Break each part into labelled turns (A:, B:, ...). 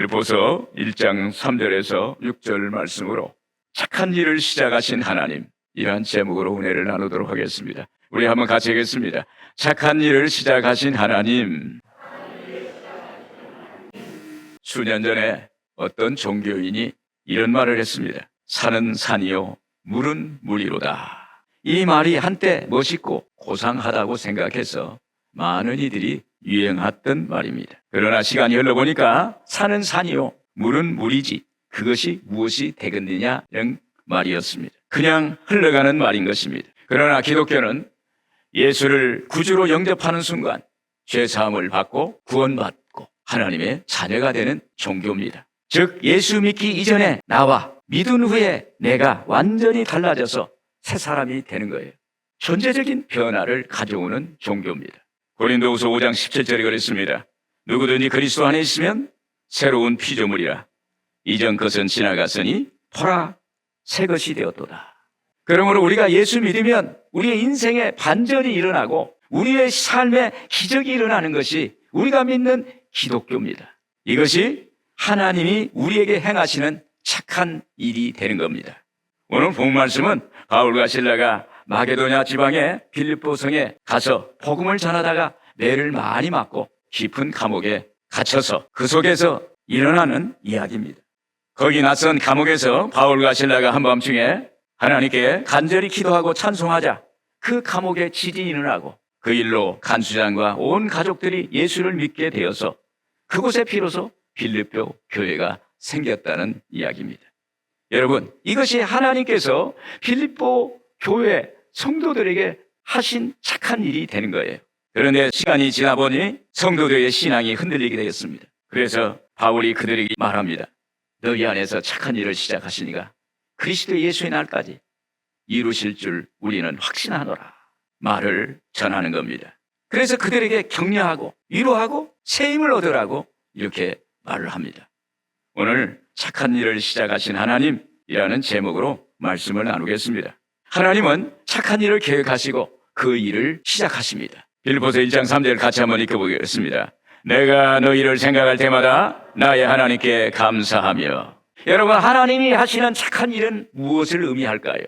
A: 빌립보서 1장 3절에서 6절 말씀으로 착한 일을 시작하신 하나님, 이러한 제목으로 은혜를 나누도록 하겠습니다. 우리 한번 같이 하겠습니다. 착한 일을 시작하신 하나님. 수년 전에 어떤 종교인이 이런 말을 했습니다. 산은 산이요 물은 물이로다. 이 말이 한때 멋있고 고상하다고 생각해서 많은 이들이 유행했던 말입니다. 그러나 시간이 흘러보니까 산은 산이요 물은 물이지 그것이 무엇이 되겠느냐는 말이었습니다. 그냥 흘러가는 말인 것입니다. 그러나 기독교는 예수를 구주로 영접하는 순간 죄사함을 받고 구원받고 하나님의 자녀가 되는 종교입니다. 즉 예수 믿기 이전에 나와 믿은 후에 내가 완전히 달라져서 새 사람이 되는 거예요. 존재적인 변화를 가져오는 종교입니다. 고린도후서 5장 17절에 그랬습니다. 누구든지 그리스도 안에 있으면 새로운 피조물이라. 이전 것은 지나갔으니 보라 새 것이 되었도다. 그러므로 우리가 예수 믿으면 우리의 인생에 반전이 일어나고 우리의 삶에 기적이 일어나는 것이 우리가 믿는 기독교입니다. 이것이 하나님이 우리에게 행하시는 착한 일이 되는 겁니다. 오늘 본 말씀은 바울과 실라가 마게도냐 지방의 빌립보 성에 가서 복음을 전하다가 매를 많이 맞고 깊은 감옥에 갇혀서 그 속에서 일어나는 이야기입니다. 거기 낯선 감옥에서 바울과 실라가 한밤중에 하나님께 간절히 기도하고 찬송하자 그 감옥에 지진이 일어나고 그 일로 간수장과 온 가족들이 예수를 믿게 되어서 그곳에 비로소 빌립보 교회가 생겼다는 이야기입니다. 여러분, 이것이 하나님께서 빌립보 교회 성도들에게 하신 착한 일이 되는 거예요. 그런데 시간이 지나 보니 성도들의 신앙이 흔들리게 되었습니다. 그래서 바울이 그들에게 말합니다. 너희 안에서 착한 일을 시작하시니가 그리스도 예수의 날까지 이루실 줄 우리는 확신하노라. 말을 전하는 겁니다. 그래서 그들에게 격려하고 위로하고 새 힘을 얻으라고 이렇게 말을 합니다. 오늘 착한 일을 시작하신 하나님이라는 제목으로 말씀을 나누겠습니다. 하나님은 착한 일을 계획하시고 그 일을 시작하십니다. 빌립보서 1장 3절 같이 한번 읽어보겠습니다. 내가 너희를 생각할 때마다 나의 하나님께 감사하며. 여러분, 하나님이 하시는 착한 일은 무엇을 의미할까요?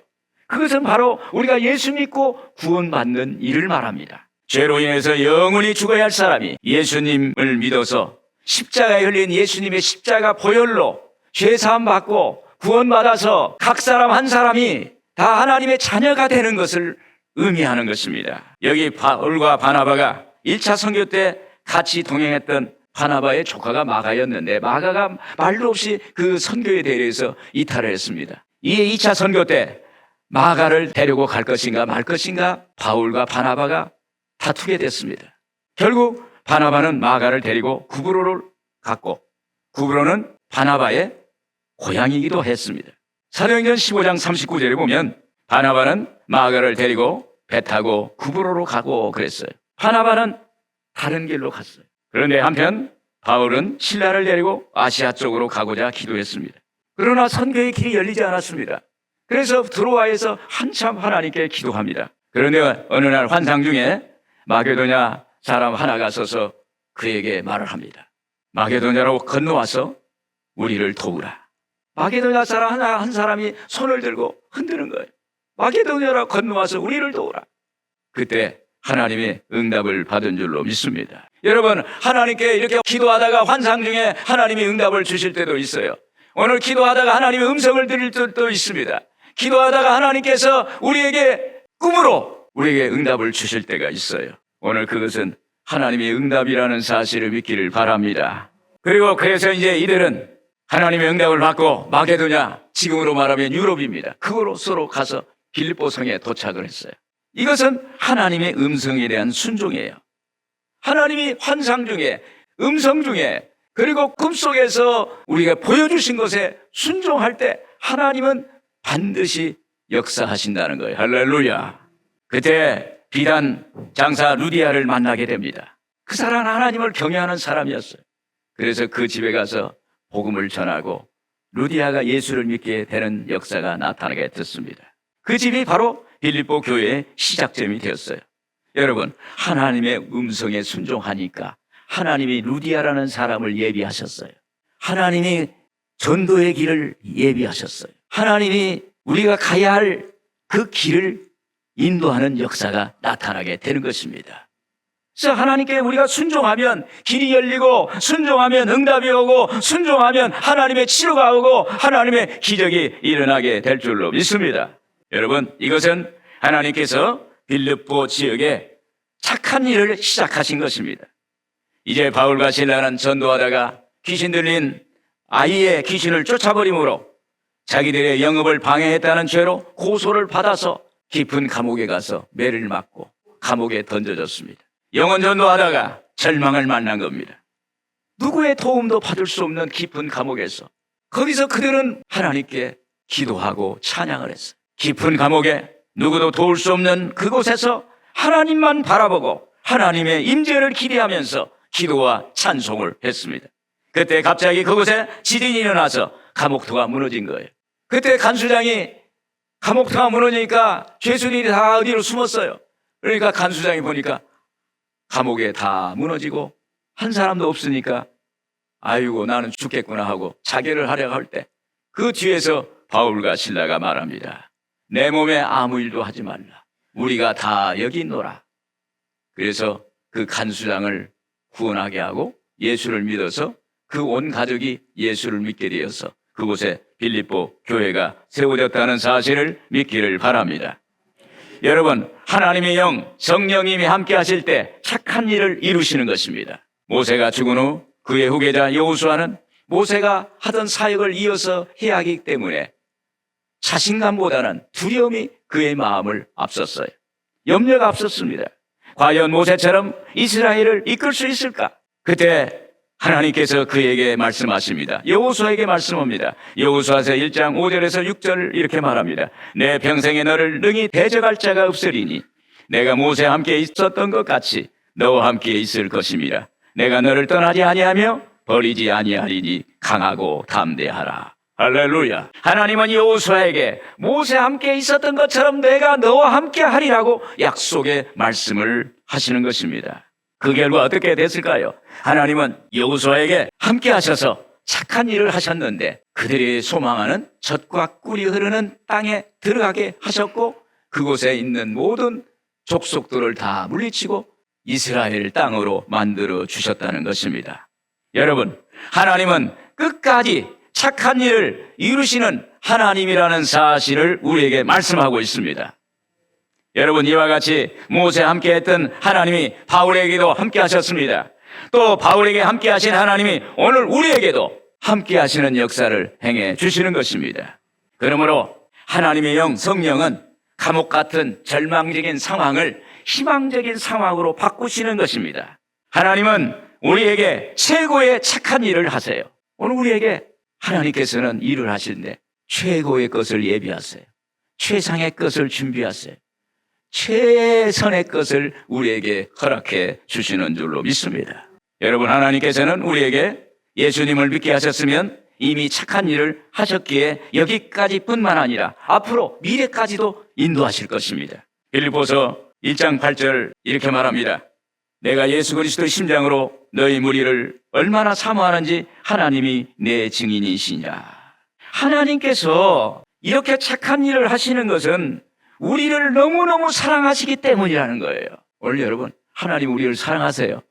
A: 그것은 바로 우리가 예수 믿고 구원받는 일을 말합니다. 죄로 인해서 영원히 죽어야 할 사람이 예수님을 믿어서 십자가에 흘린 예수님의 십자가 보혈로 죄사함 받고 구원받아서 각 사람 한 사람이 다 하나님의 자녀가 되는 것을 의미하는 것입니다. 여기 바울과 바나바가 1차 선교 때 같이 동행했던 바나바의 조카가 마가였는데 마가가 말도 없이 그 선교에 대해서 이탈을 했습니다. 이에 2차 선교 때 마가를 데리고 갈 것인가 말 것인가 바울과 바나바가 다투게 됐습니다. 결국 바나바는 마가를 데리고 구브로를 갔고 구브로는 바나바의 고향이기도 했습니다. 사도행전 15장 39절에 보면 바나바는 마가를 데리고 배 타고 구브로로 가고 그랬어요. 바나바는 다른 길로 갔어요. 그런데 한편 바울은 실라를 데리고 아시아 쪽으로 가고자 기도했습니다. 그러나 선교의 길이 열리지 않았습니다. 그래서 드로아에서 한참 하나님께 기도합니다. 그런데 어느 날 환상 중에 마게도냐 사람 하나가 서서 그에게 말을 합니다. 마게도냐로 건너와서 우리를 도우라. 마게도냐 사람 한 사람이 손을 들고 흔드는 거예요. 마게도냐로 건너와서 우리를 도우라. 그때 하나님의 응답을 받은 줄로 믿습니다. 여러분, 하나님께 이렇게 기도하다가 환상 중에 하나님이 응답을 주실 때도 있어요. 오늘 기도하다가 하나님의 음성을 들을 때도 있습니다. 기도하다가 하나님께서 우리에게 꿈으로 우리에게 응답을 주실 때가 있어요. 오늘 그것은 하나님의 응답이라는 사실을 믿기를 바랍니다. 그리고 그래서 이제 이들은 하나님의 응답을 받고 마게도냐, 지금으로 말하면 유럽입니다. 그곳으로 가서 빌립보 성에 도착을 했어요. 이것은 하나님의 음성에 대한 순종이에요. 하나님이 환상 중에, 음성 중에, 그리고 꿈속에서 우리가 보여주신 것에 순종할 때 하나님은 반드시 역사하신다는 거예요. 할렐루야. 그때 비단 장사 루디아를 만나게 됩니다. 그 사람은 하나님을 경외하는 사람이었어요. 그래서 그 집에 가서 복음을 전하고 루디아가 예수를 믿게 되는 역사가 나타나게 됐습니다. 그 집이 바로 빌립보 교회의 시작점이 되었어요. 여러분, 하나님의 음성에 순종하니까 하나님이 루디아라는 사람을 예비하셨어요. 하나님이 전도의 길을 예비하셨어요. 하나님이 우리가 가야 할 그 길을 인도하는 역사가 나타나게 되는 것입니다. 그래서 하나님께 우리가 순종하면 길이 열리고, 순종하면 응답이 오고, 순종하면 하나님의 치료가 오고, 하나님의 기적이 일어나게 될 줄로 믿습니다. 여러분, 이것은 하나님께서 빌립보 지역에 착한 일을 시작하신 것입니다. 이제 바울과 실라는 전도하다가 귀신 들린 아이의 귀신을 쫓아버림으로 자기들의 영업을 방해했다는 죄로 고소를 받아서 깊은 감옥에 가서 매를 맞고 감옥에 던져졌습니다. 영혼 전도하다가 절망을 만난 겁니다. 누구의 도움도 받을 수 없는 깊은 감옥에서, 거기서 그들은 하나님께 기도하고 찬양을 했어요. 깊은 감옥에 누구도 도울 수 없는 그곳에서 하나님만 바라보고 하나님의 임재를 기대하면서 기도와 찬송을 했습니다. 그때 갑자기 그곳에 지진이 일어나서 감옥터가 무너진 거예요. 그때 간수장이 감옥터가 무너지니까 죄수들이 다 어디로 숨었어요. 그러니까 간수장이 보니까 감옥에 다 무너지고 한 사람도 없으니까 아이고 나는 죽겠구나 하고 자결을 하려고 할 때 그 뒤에서 바울과 실라가 말합니다. 내 몸에 아무 일도 하지 말라. 우리가 다 여기 있노라. 그래서 그 간수장을 구원하게 하고 예수를 믿어서 그 온 가족이 예수를 믿게 되어서 그곳에 빌립보 교회가 세워졌다는 사실을 믿기를 바랍니다. 여러분, 하나님의 영, 성령님이 함께 하실 때 착한 일을 이루시는 것입니다. 모세가 죽은 후 그의 후계자 여호수아는 모세가 하던 사역을 이어서 해야 하기 때문에 자신감보다는 두려움이 그의 마음을 앞섰어요. 염려가 앞섰습니다. 과연 모세처럼 이스라엘을 이끌 수 있을까? 그때 하나님께서 그에게 말씀하십니다. 여호수아에게 말씀합니다. 여호수아서 1장 5절에서 6절 이렇게 말합니다. 내 평생에 너를 능히 대적할 자가 없으리니 내가 모세와 함께 있었던 것 같이 너와 함께 있을 것임이라. 내가 너를 떠나지 아니하며 버리지 아니하리니 강하고 담대하라. 할렐루야. 하나님은 여호수아에게 모세와 함께 있었던 것처럼 내가 너와 함께 하리라고 약속의 말씀을 하시는 것입니다. 그 결과 어떻게 됐을까요? 하나님은 여호수아에게 함께 하셔서 착한 일을 하셨는데 그들이 소망하는 젖과 꿀이 흐르는 땅에 들어가게 하셨고 그곳에 있는 모든 족속들을 다 물리치고 이스라엘 땅으로 만들어 주셨다는 것입니다. 여러분, 하나님은 끝까지 착한 일을 이루시는 하나님이라는 사실을 우리에게 말씀하고 있습니다. 여러분, 이와 같이 모세와 함께 했던 하나님이 바울에게도 함께 하셨습니다. 또 바울에게 함께 하신 하나님이 오늘 우리에게도 함께 하시는 역사를 행해 주시는 것입니다. 그러므로 하나님의 영, 성령은 감옥 같은 절망적인 상황을 희망적인 상황으로 바꾸시는 것입니다. 하나님은 우리에게 최고의 착한 일을 하세요. 오늘 우리에게 하나님께서는 일을 하시는데 최고의 것을 예비하세요. 최상의 것을 준비하세요. 최선의 것을 우리에게 허락해 주시는 줄로 믿습니다. 여러분, 하나님께서는 우리에게 예수님을 믿게 하셨으면 이미 착한 일을 하셨기에 여기까지뿐만 아니라 앞으로 미래까지도 인도하실 것입니다. 빌립보서 1장 8절 이렇게 말합니다. 내가 예수 그리스도의 심장으로 너희 무리를 얼마나 사모하는지 하나님이 내 증인이시냐. 하나님께서 이렇게 착한 일을 하시는 것은 우리를 너무너무 사랑하시기 때문이라는 거예요. 오늘 여러분, 하나님 우리를 사랑하세요.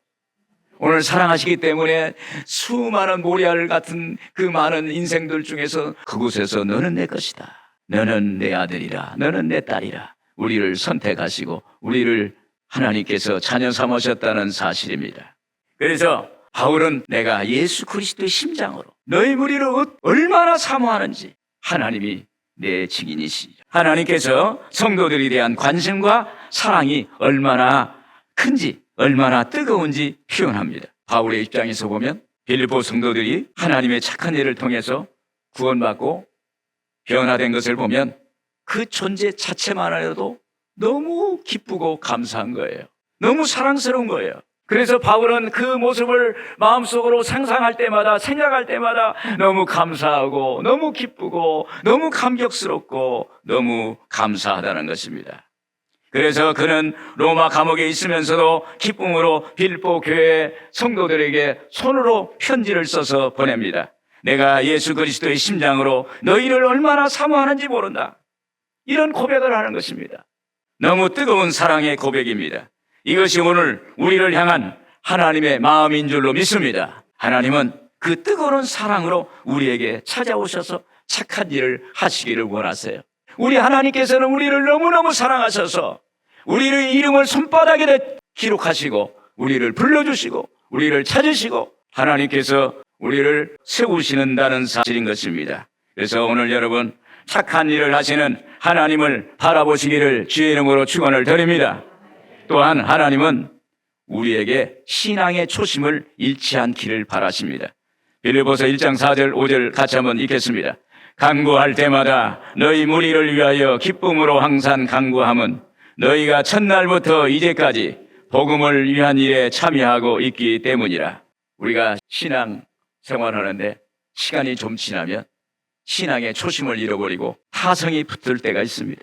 A: 오늘 사랑하시기 때문에 수많은 모리알 같은 그 많은 인생들 중에서 그곳에서 너는 내 것이다. 너는 내 아들이라. 너는 내 딸이라. 우리를 선택하시고 우리를 하나님께서 자녀 삼으셨다는 사실입니다. 그래서 바울은 내가 예수 그리스도의 심장으로 너희 무리를 얼마나 사모하는지 하나님이 내 증인이시죠. 하나님께서 성도들에 대한 관심과 사랑이 얼마나 큰지, 얼마나 뜨거운지 표현합니다. 바울의 입장에서 보면 빌립보 성도들이 하나님의 착한 일을 통해서 구원받고 변화된 것을 보면 그 존재 자체만으로도 너무 기쁘고 감사한 거예요. 너무 사랑스러운 거예요. 그래서 바울은 그 모습을 마음속으로 상상할 때마다, 생각할 때마다 너무 감사하고 너무 기쁘고 너무 감격스럽고 너무 감사하다는 것입니다. 그래서 그는 로마 감옥에 있으면서도 기쁨으로 빌립보 교회 성도들에게 손으로 편지를 써서 보냅니다. 내가 예수 그리스도의 심장으로 너희를 얼마나 사모하는지 모른다. 이런 고백을 하는 것입니다. 너무 뜨거운 사랑의 고백입니다. 이것이 오늘 우리를 향한 하나님의 마음인 줄로 믿습니다. 하나님은 그 뜨거운 사랑으로 우리에게 찾아오셔서 착한 일을 하시기를 원하세요. 우리 하나님께서는 우리를 너무너무 사랑하셔서 우리의 이름을 손바닥에 기록하시고 우리를 불러주시고 우리를 찾으시고 하나님께서 우리를 세우시는다는 사실인 것입니다. 그래서 오늘 여러분 착한 일을 하시는 하나님을 바라보시기를 주의 이름으로 축원을 드립니다. 또한 하나님은 우리에게 신앙의 초심을 잃지 않기를 바라십니다. 빌립보서 1장 4절 5절 같이 한번 읽겠습니다. 간구할 때마다 너희 무리를 위하여 기쁨으로 항상 간구함은 너희가 첫날부터 이제까지 복음을 위한 일에 참여하고 있기 때문이라. 우리가 신앙 생활하는데 시간이 좀 지나면 신앙의 초심을 잃어버리고 타성이 붙을 때가 있습니다.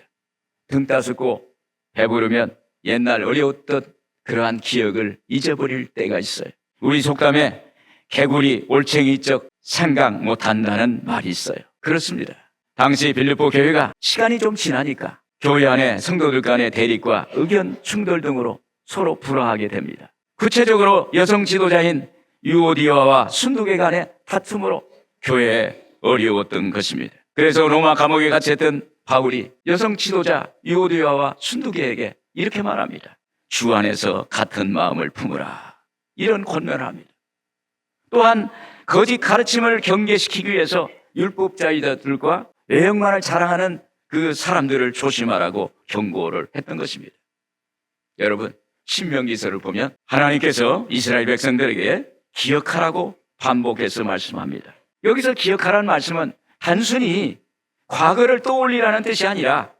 A: 등 따숩고 배부르면 옛날 어려웠던 그러한 기억을 잊어버릴 때가 있어요. 우리 속담에 개구리 올챙이적 생각 못한다는 말이 있어요. 그렇습니다. 당시 빌립보 교회가 시간이 좀 지나니까 교회 안에 성도들 간의 대립과 의견 충돌 등으로 서로 불화하게 됩니다. 구체적으로 여성 지도자인 유오디아와 순두계 간의 다툼으로 교회에 어려웠던 것입니다. 그래서 로마 감옥에 갇혔던 바울이 여성 지도자 유오디아와 순두계에게 이렇게 말합니다. 주 안에서 같은 마음을 품으라. 이런 권면을 합니다. 또한 거짓 가르침을 경계시키기 위해서 율법자이들과 외형만을 자랑하는 그 사람들을 조심하라고 경고를 했던 것입니다. 여러분, 신명기서를 보면 하나님께서 이스라엘 백성들에게 기억하라고 반복해서 말씀합니다. 여기서 기억하라는 말씀은 단순히 과거를 떠올리라는 뜻이 아니라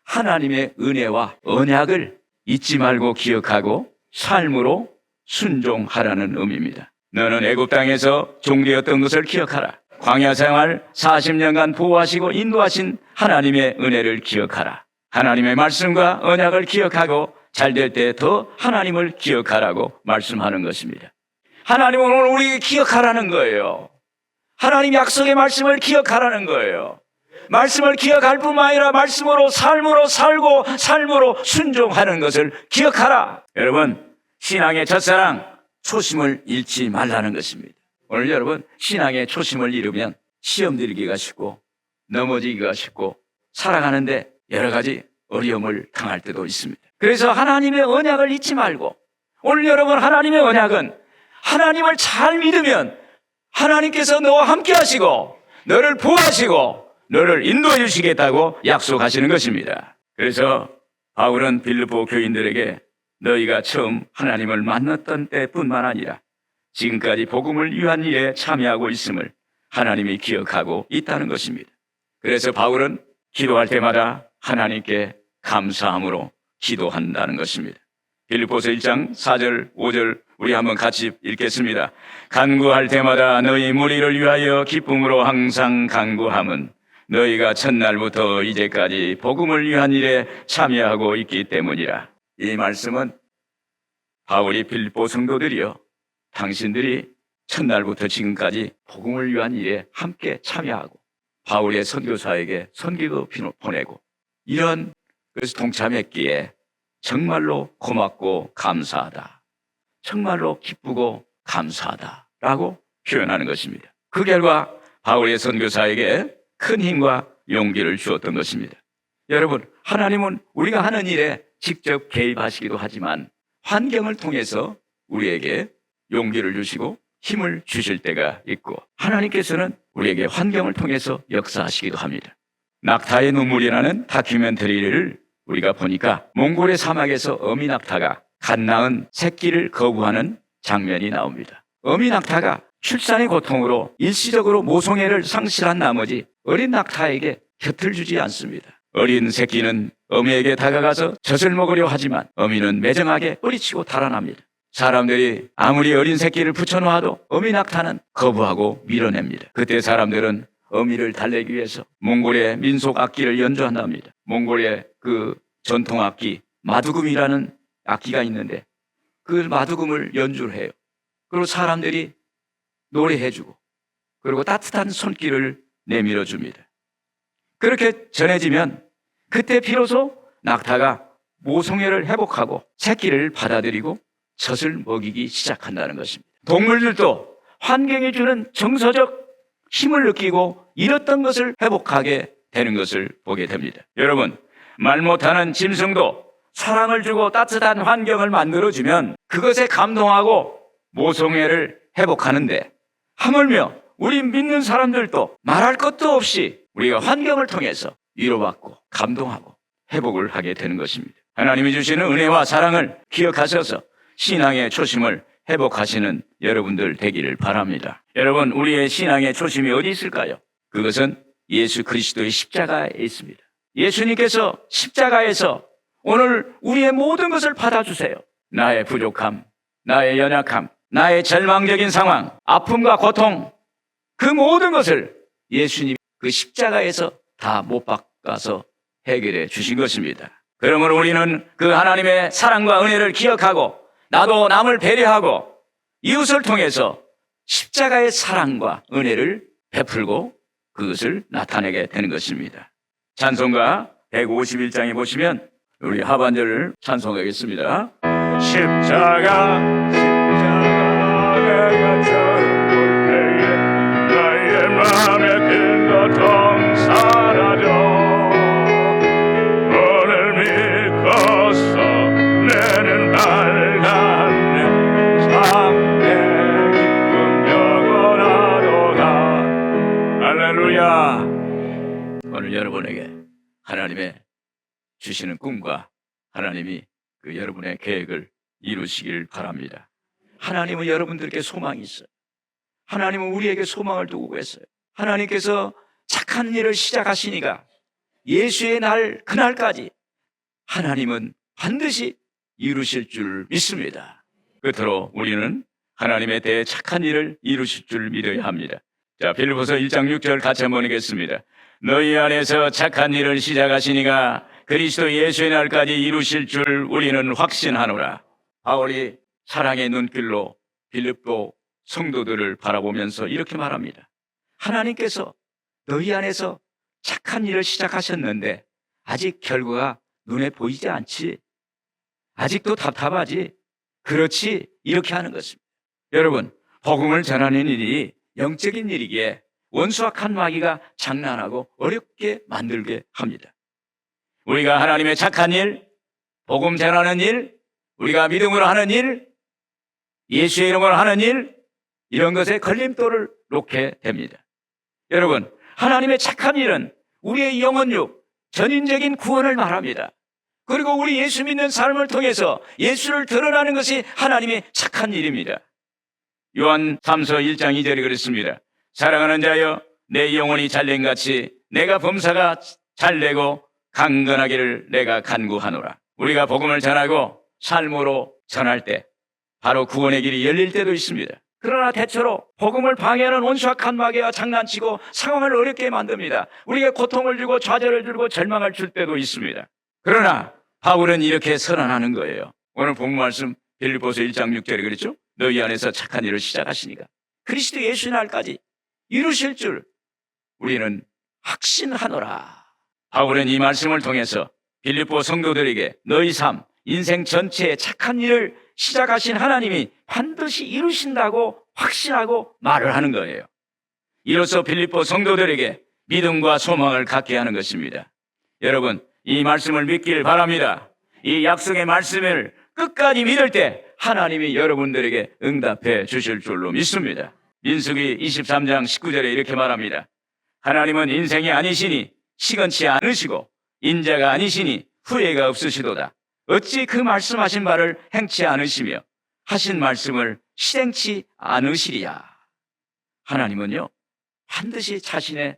A: 하나님의 은혜와 언약을 잊지 말고 기억하고 삶으로 순종하라는 의미입니다. 너는 애굽 땅에서 종되었던 것을 기억하라. 광야 생활 40년간 보호하시고 인도하신 하나님의 은혜를 기억하라. 하나님의 말씀과 언약을 기억하고 잘될 때 더 하나님을 기억하라고 말씀하는 것입니다. 하나님은 오늘 우리에게 기억하라는 거예요. 하나님 약속의 말씀을 기억하라는 거예요. 말씀을 기억할 뿐만 아니라 말씀으로 삶으로 살고 삶으로 순종하는 것을 기억하라. 여러분, 신앙의 첫사랑 초심을 잃지 말라는 것입니다. 오늘 여러분, 신앙의 초심을 잃으면 시험 들기가 쉽고 넘어지기가 쉽고 살아가는데 여러 가지 어려움을 당할 때도 있습니다. 그래서 하나님의 언약을 잊지 말고, 오늘 여러분, 하나님의 언약은 하나님을 잘 믿으면 하나님께서 너와 함께 하시고 너를 보호하시고 너를 인도해 주시겠다고 약속하시는 것입니다. 그래서 바울은 빌립보 교인들에게 너희가 처음 하나님을 만났던 때뿐만 아니라 지금까지 복음을 위한 일에 참여하고 있음을 하나님이 기억하고 있다는 것입니다. 그래서 바울은 기도할 때마다 하나님께 감사함으로 기도한다는 것입니다. 빌립보서 1장 4절 5절 우리 한번 같이 읽겠습니다. 간구할 때마다 너희 무리를 위하여 기쁨으로 항상 간구함은 너희가 첫날부터 이제까지 복음을 위한 일에 참여하고 있기 때문이라. 이 말씀은 바울이 빌립보 성도들이여 당신들이 첫날부터 지금까지 복음을 위한 일에 함께 참여하고 바울의 선교사에게 선기도 보내고 이런 그래서 동참했기에 정말로 고맙고 감사하다. 정말로 기쁘고 감사하다라고 표현하는 것입니다. 그 결과 바울의 선교사에게 큰 힘과 용기를 주었던 것입니다. 여러분, 하나님은 우리가 하는 일에 직접 개입하시기도 하지만 환경을 통해서 우리에게 용기를 주시고 힘을 주실 때가 있고 하나님께서는 우리에게 환경을 통해서 역사하시기도 합니다. 낙타의 눈물이라는 다큐멘터리를 우리가 보니까 몽골의 사막에서 어미 낙타가 갓 낳은 새끼를 거부하는 장면이 나옵니다. 어미 낙타가 출산의 고통으로 일시적으로 모성애를 상실한 나머지 어린 낙타에게 곁을 주지 않습니다. 어린 새끼는 어미에게 다가가서 젖을 먹으려 하지만 어미는 매정하게 뿌리치고 달아납니다. 사람들이 아무리 어린 새끼를 붙여놓아도 어미 낙타는 거부하고 밀어냅니다. 그때 사람들은 어미를 달래기 위해서 몽골의 민속 악기를 연주한답니다. 몽골의 그 전통 악기 마두금이라는 악기가 있는데 그 마두금을 연주를 해요. 그리고 사람들이 노래해주고 그리고 따뜻한 손길을 내밀어 줍니다. 그렇게 전해지면 그때 비로소 낙타가 모성애를 회복하고 새끼를 받아들이고 젖을 먹이기 시작한다는 것입니다. 동물들도 환경이 주는 정서적 힘을 느끼고 잃었던 것을 회복하게 되는 것을 보게 됩니다. 여러분, 말 못하는 짐승도 사랑을 주고 따뜻한 환경을 만들어주면 그것에 감동하고 모성애를 회복하는데, 하물며 우리 믿는 사람들도 말할 것도 없이 우리가 환경을 통해서 위로받고 감동하고 회복을 하게 되는 것입니다. 하나님이 주시는 은혜와 사랑을 기억하셔서 신앙의 초심을 회복하시는 여러분들 되기를 바랍니다. 여러분, 우리의 신앙의 초심이 어디 있을까요? 그것은 예수 그리스도의 십자가에 있습니다. 예수님께서 십자가에서 오늘 우리의 모든 것을 받아주세요. 나의 부족함, 나의 연약함, 나의 절망적인 상황, 아픔과 고통, 그 모든 것을 예수님이 그 십자가에서 다 못 박아서 해결해 주신 것입니다. 그러므로 우리는 그 하나님의 사랑과 은혜를 기억하고 나도 남을 배려하고 이웃을 통해서 십자가의 사랑과 은혜를 베풀고 그것을 나타내게 되는 것입니다. 찬송가 151장에 보시면 우리 하반절을 찬송하겠습니다. 십자가 내가 처음 볼 때에 나의 맘에 큰 고통 사라져 오늘 믿고서 내는 밝았네 참내 기쁨 영원하도다. 할렐루야. 오늘 여러분에게 하나님의 주시는 꿈과 하나님이 그 여러분의 계획을 이루시길 바랍니다. 하나님은 여러분들께 소망이 있어요. 하나님은 우리에게 소망을 두고 계세요. 하나님께서 착한 일을 시작하시니까 예수의 날 그날까지 하나님은 반드시 이루실 줄 믿습니다. 끝으로 우리는 하나님에 대해 착한 일을 이루실 줄 믿어야 합니다. 자, 빌립보서 1장 6절 같이 한번 읽겠습니다. 너희 안에서 착한 일을 시작하시니가 그리스도 예수의 날까지 이루실 줄 우리는 확신하노라. 바울이 사랑의 눈길로 빌립보 성도들을 바라보면서 이렇게 말합니다. 하나님께서 너희 안에서 착한 일을 시작하셨는데 아직 결과가 눈에 보이지 않지? 아직도 답답하지? 그렇지? 이렇게 하는 것입니다. 여러분, 복음을 전하는 일이 영적인 일이기에 원수와 칸마귀가 장난하고 어렵게 만들게 합니다. 우리가 하나님의 착한 일, 복음 전하는 일, 우리가 믿음으로 하는 일, 예수의 이름으로 하는 일, 이런 것에 걸림돌을 놓게 됩니다. 여러분, 하나님의 착한 일은 우리의 영혼육, 전인적인 구원을 말합니다. 그리고 우리 예수 믿는 삶을 통해서 예수를 드러나는 것이 하나님의 착한 일입니다. 요한 3서 1장 2절에 그랬습니다. 사랑하는 자여, 내 영혼이 잘된같이 내가 범사가 잘되고 강건하기를 내가 간구하노라. 우리가 복음을 전하고 삶으로 전할 때 바로 구원의 길이 열릴 때도 있습니다. 그러나 대체로 복음을 방해하는 원수와 칸마귀와 장난치고 상황을 어렵게 만듭니다. 우리에게 고통을 주고 좌절을 주고 절망을 줄 때도 있습니다. 그러나 바울은 이렇게 선언하는 거예요. 오늘 본문 말씀 빌립보서 1장 6절에 그랬죠? 너희 안에서 착한 일을 시작하시니까 그리스도 예수의 날까지 이루실 줄 우리는 확신하노라. 바울은 이 말씀을 통해서 빌립보 성도들에게 너희 삶, 인생 전체에 착한 일을 시작하신 하나님이 반드시 이루신다고 확신하고 말을 하는 거예요. 이로써 빌립보 성도들에게 믿음과 소망을 갖게 하는 것입니다. 여러분, 이 말씀을 믿길 바랍니다. 이 약속의 말씀을 끝까지 믿을 때 하나님이 여러분들에게 응답해 주실 줄로 믿습니다. 민수기 23장 19절에 이렇게 말합니다. 하나님은 인생이 아니시니 시건치 않으시고 인자가 아니시니 후회가 없으시도다. 어찌 그 말씀하신 바를 행치 않으시며 하신 말씀을 실행치 않으시리야. 하나님은요, 반드시 자신의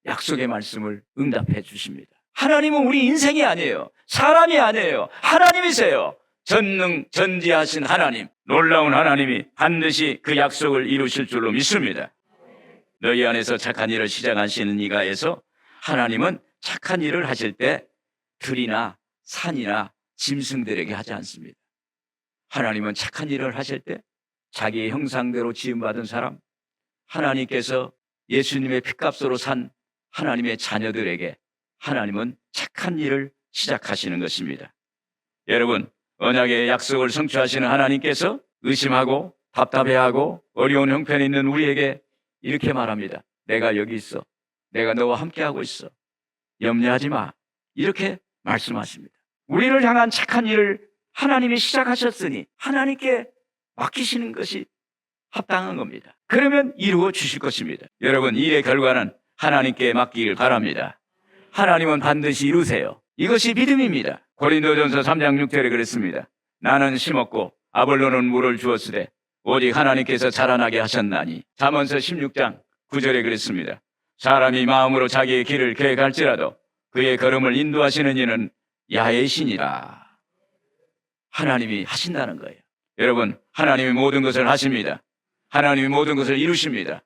A: 약속의 말씀을 응답해 주십니다. 하나님은 우리 인생이 아니에요. 사람이 아니에요. 하나님이세요. 전능 전지하신 하나님, 놀라운 하나님이 반드시 그 약속을 이루실 줄로 믿습니다. 너희 안에서 착한 일을 시작하시는 이가에서 하나님은 착한 일을 하실 때 들이나 산이나 짐승들에게 하지 않습니다. 하나님은 착한 일을 하실 때 자기의 형상대로 지음받은 사람, 하나님께서 예수님의 피값으로 산 하나님의 자녀들에게 하나님은 착한 일을 시작하시는 것입니다. 여러분, 언약의 약속을 성취하시는 하나님께서 의심하고 답답해하고 어려운 형편에 있는 우리에게 이렇게 말합니다. 내가 여기 있어. 내가 너와 함께하고 있어. 염려하지 마. 이렇게 말씀하십니다. 우리를 향한 착한 일을 하나님이 시작하셨으니 하나님께 맡기시는 것이 합당한 겁니다. 그러면 이루어 주실 것입니다. 여러분, 일의 결과는 하나님께 맡기길 바랍니다. 하나님은 반드시 이루세요. 이것이 믿음입니다. 고린도전서 3장 6절에 그랬습니다. 나는 심었고 아볼로는 물을 주었으되 오직 하나님께서 자라나게 하셨나니. 잠언서 16장 9절에 그랬습니다. 사람이 마음으로 자기의 길을 계획할지라도 그의 걸음을 인도하시는 이는 야훼시니라. 하나님이 하신다는 거예요. 여러분, 하나님이 모든 것을 하십니다. 하나님이 모든 것을 이루십니다.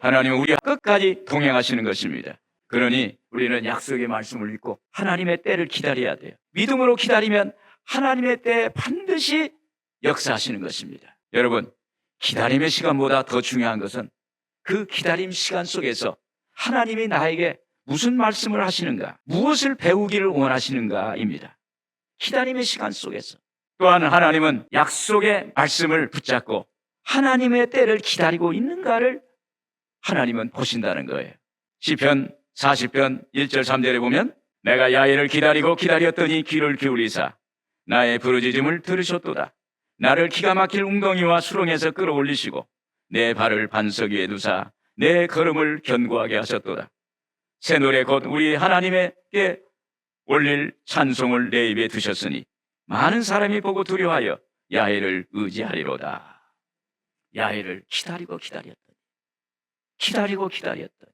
A: 하나님은 우리와 끝까지 동행하시는 것입니다. 그러니 우리는 약속의 말씀을 믿고 하나님의 때를 기다려야 돼요. 믿음으로 기다리면 하나님의 때에 반드시 역사하시는 것입니다. 여러분, 기다림의 시간보다 더 중요한 것은 그 기다림 시간 속에서 하나님이 나에게 무슨 말씀을 하시는가, 무엇을 배우기를 원하시는가입니다. 기다림의 시간 속에서. 또한 하나님은 약속의 말씀을 붙잡고 하나님의 때를 기다리고 있는가를 하나님은 보신다는 거예요. 시편 40편 1절 3절에 보면 내가 야훼를 기다리고 기다렸더니 귀를 기울이사 나의 부르짖음을 들으셨도다. 나를 기가 막힐 웅덩이와 수렁에서 끌어올리시고 내 발을 반석 위에 두사 내 걸음을 견고하게 하셨도다. 새 노래 곧 우리 하나님께 올릴 찬송을 내 입에 두셨으니 많은 사람이 보고 두려워하여 야훼를 의지하리로다. 야훼를 기다리고 기다렸더니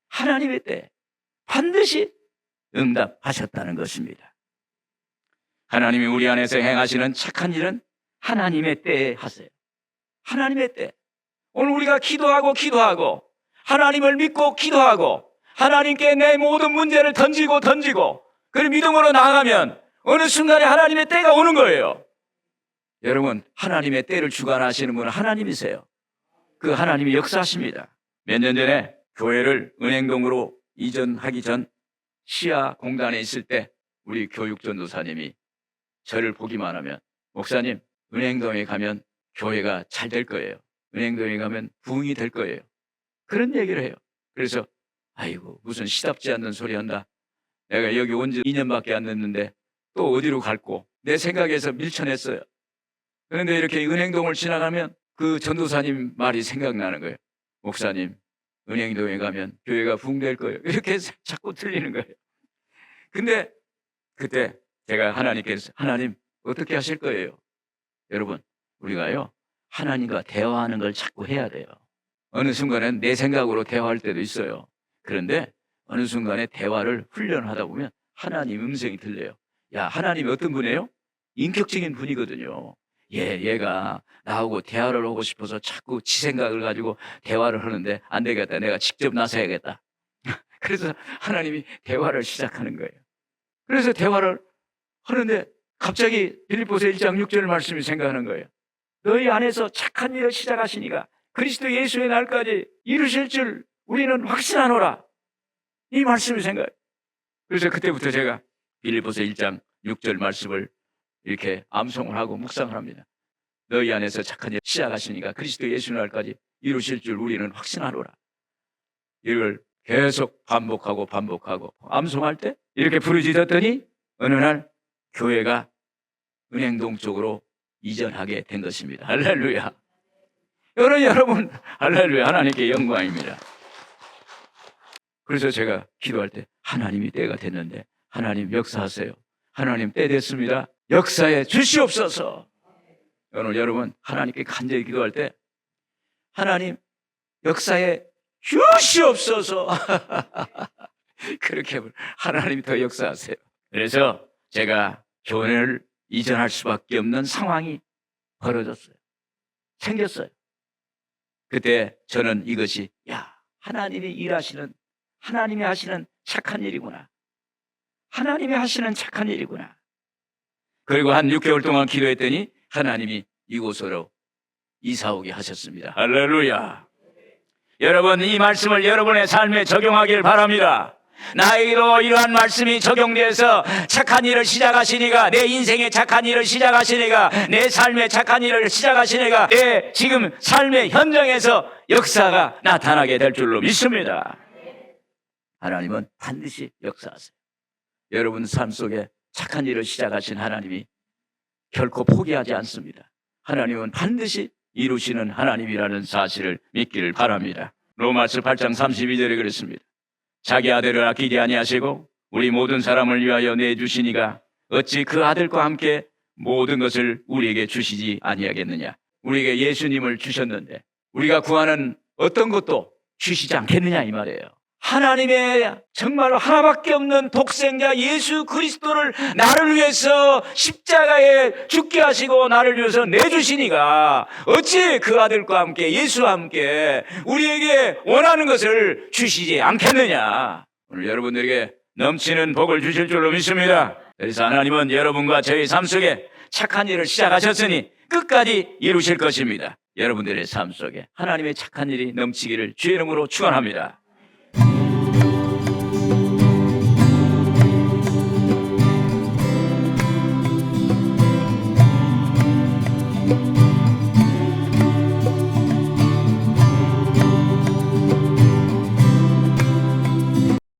A: 하나님의 때 반드시 응답하셨다는 것입니다. 하나님이 우리 안에서 행하시는 착한 일은 하나님의 때에 하세요. 하나님의 때. 오늘 우리가 기도하고 하나님을 믿고 기도하고 하나님께 내 모든 문제를 던지고 그 믿음으로 나아가면 어느 순간에 하나님의 때가 오는 거예요. 여러분, 하나님의 때를 주관하시는 분은 하나님이세요. 그 하나님이 역사하십니다. 몇 년 전에 교회를 은행동으로 이전하기 전 시야 공단에 있을 때 우리 교육전도사님이 저를 보기만 하면 목사님, 은행동에 가면 교회가 잘 될 거예요. 은행동에 가면 부흥이 될 거예요. 그런 얘기를 해요. 그래서 아이고, 무슨 시답지 않는 소리 한다. 내가 여기 온 지 2년밖에 안 됐는데 또 어디로 갈고 내 생각에서 밀쳐냈어요. 그런데 이렇게 은행동을 지나가면 그 전도사님 말이 생각나는 거예요. 목사님, 은행동에 가면 교회가 부흥될 거예요. 이렇게 자꾸 들리는 거예요. 근데 그때 제가 하나님께서 하나님 어떻게 하실 거예요? 여러분, 우리가요 하나님과 대화하는 걸 자꾸 해야 돼요. 어느 순간엔 내 생각으로 대화할 때도 있어요. 그런데 어느 순간에 대화를 훈련하다 보면 하나님 음성이 들려요. 야, 하나님이 어떤 분이에요? 인격적인 분이거든요. 얘가 나하고 대화를 하고 싶어서 자꾸 지 생각을 가지고 대화를 하는데 안 되겠다. 내가 직접 나서야겠다. 그래서 하나님이 대화를 시작하는 거예요. 그래서 대화를 하는데 갑자기 빌립보서 1장 6절 말씀이 생각하는 거예요. 너희 안에서 착한 일을 시작하시니가 그리스도 예수의 날까지 이루실 줄 우리는 확신하노라. 이 말씀이 생각해요. 그래서 그때부터 제가 빌립보서 1장 6절 말씀을 이렇게 암송을 하고 묵상을 합니다. 너희 안에서 착한 일 시작하시니까 그리스도 예수의 날까지 이루실 줄 우리는 확신하노라. 이걸 계속 반복하고 암송할 때 이렇게 부르짖었더니 어느 날 교회가 은행동 쪽으로 이전하게 된 것입니다. 할렐루야. 여러분, 할렐루야. 하나님께 영광입니다. 그래서 제가 기도할 때 하나님이 때가 됐는데 하나님 역사하세요. 하나님 때 됐습니다. 역사에 주시옵소서. 오늘 여러분 하나님께 간절히 기도할 때 하나님 역사에 주시옵소서. 그렇게 하나님이 더 역사하세요. 그래서 제가 교회를 이전할 수밖에 없는 상황이 벌어졌어요. 생겼어요. 그때 저는 이것이 하나님이 일하시는 하나님이 하시는 착한 일이구나. 하나님이 하시는 착한 일이구나. 그리고 한 6개월 동안 기도했더니 하나님이 이곳으로 이사 오게 하셨습니다. 할렐루야. 여러분, 이 말씀을 여러분의 삶에 적용하길 바랍니다. 나에게도 이러한 말씀이 적용돼서 착한 일을 시작하시니가, 내 인생에 착한 일을 시작하시니가, 내 삶에 착한 일을 시작하시니가, 내 지금 삶의 현장에서 역사가 나타나게 될 줄로 믿습니다. 하나님은 반드시 역사하세요. 여러분 삶 속에 착한 일을 시작하신 하나님이 결코 포기하지 않습니다. 하나님은 반드시 이루시는 하나님이라는 사실을 믿기를 바랍니다. 로마서 8장 32절에 그랬습니다. 자기 아들을 아끼지 아니하시고 우리 모든 사람을 위하여 내주시니가 어찌 그 아들과 함께 모든 것을 우리에게 주시지 아니하겠느냐. 우리에게 예수님을 주셨는데 우리가 구하는 어떤 것도 주시지 않겠느냐 이 말이에요. 하나님의 정말로 하나밖에 없는 독생자 예수 그리스도를 나를 위해서 십자가에 죽게 하시고 나를 위해서 내주시니가 어찌 그 아들과 함께 예수와 함께 우리에게 원하는 것을 주시지 않겠느냐. 오늘 여러분들에게 넘치는 복을 주실 줄로 믿습니다. 그래서 하나님은 여러분과 저희 삶 속에 착한 일을 시작하셨으니 끝까지 이루실 것입니다. 여러분들의 삶 속에 하나님의 착한 일이 넘치기를 주의 이름으로 축원합니다.